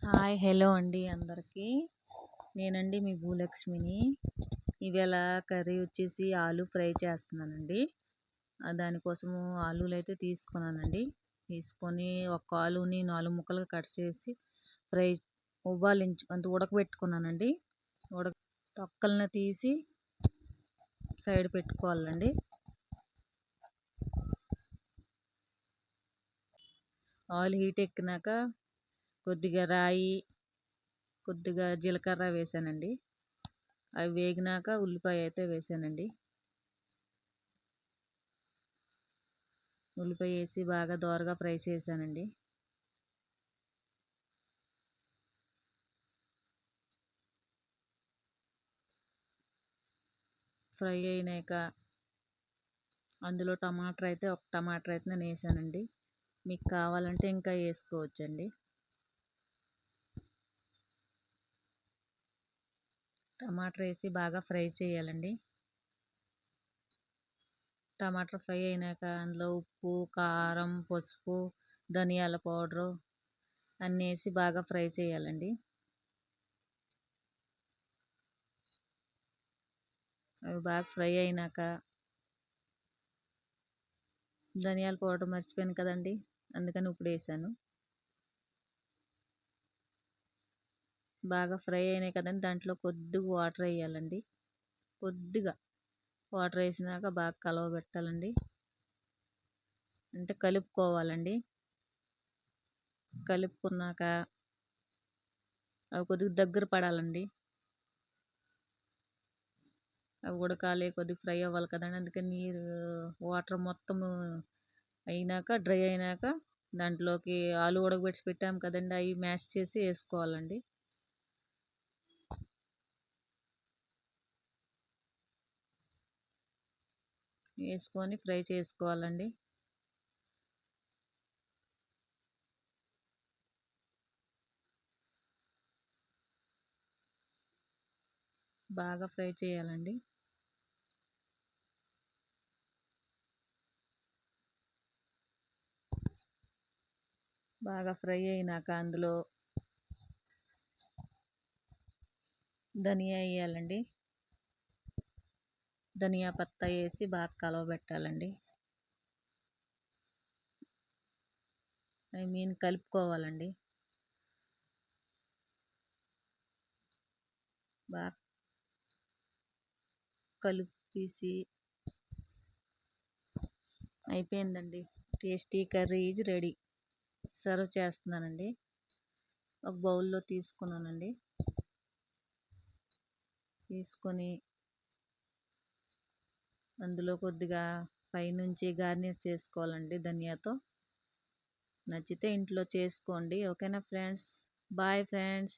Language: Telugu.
హాయ్ హలో అండి అందరికీ. నేనండి మీ భూలక్ష్మిని. ఇవాళ కర్రీ వచ్చేసి ఆలు ఫ్రై చేస్తున్నానండి. దానికోసము ఆలులైతే తీసుకున్నానండి. తీసుకొని ఒక ఆలుని 4 ముక్కలుగా కట్ చేసి ఫ్రై ఉడకబెట్టుకున్నానండి. తొక్కలను తీసి సైడ్ పెట్టుకోవాలండి. ఆయిల్ హీట్ ఎక్కినాక కొద్దిగా రాయి, కొద్దిగా జీలకర్ర వేసానండి. అవి వేగినాక ఉల్లిపాయ అయితే వేసానండి. ఉల్లిపాయ వేసి బాగా దోరగా ఫ్రై చేశానండి. ఫ్రై అయినాక అందులో ఒక టమాటర్ అయితే నేను వేసానండి. మీకు కావాలంటే ఇంకా వేసుకోవచ్చండి. టమాటర్ వేసి బాగా ఫ్రై చేయాలండి. టమాటర్ ఫ్రై అయినాక అందులో ఉప్పు, కారం, పసుపు, ధనియాల పౌడరు అన్నీ వేసి బాగా ఫ్రై చేయాలండి. అవి బాగా ఫ్రై అయినాక ధనియాల పౌడర్ మర్చిపోయాను కదండి, అందుకని ఇప్పుడు వేసాను. బాగా ఫ్రై అయినాయి కదండి, దాంట్లో కొద్దిగా వాటర్ వేయాలండి. కొద్దిగా వాటర్ వేసినాక బాగా కలవబెట్టాలండి. అంటే కలుపుకోవాలండి. కలుపుకున్నాక అవి కొద్దిగా దగ్గర పడాలండి. అవి ఉడకాలి, కొద్దిగా ఫ్రై అవ్వాలి కదండి, అందుకని వాటర్ మొత్తం అయినాక డ్రై అయినాక దాంట్లోకి ఆలు ఉడకబెట్టి పెట్టాము కదండి, అవి మ్యాష్ చేసి వేసుకోవాలండి. వేసుకొని ఫ్రై చేసుకోవాలండి. బాగా ఫ్రై చేయాలండి. బాగా ఫ్రై అయినాక అందులో ధనియా వేయాలండి. ధనియా పత్తా వేసి బాగా కలవబెట్టాలండి. కలుపుకోవాలండి. బాగా కలిపేసి అయిపోయిందండి. Tasty curry is ready. Serve చేస్తున్నానండి. ఒక బౌల్లో తీసుకున్నానండి. తీసుకొని అందులో కొద్దిగా పైనుంచి గార్నిష్ చేసుకోవాలండి ధనియాతో. నచ్చితే ఇంట్లో చేసుకోండి. ఓకేనా ఫ్రెండ్స్? Bye friends.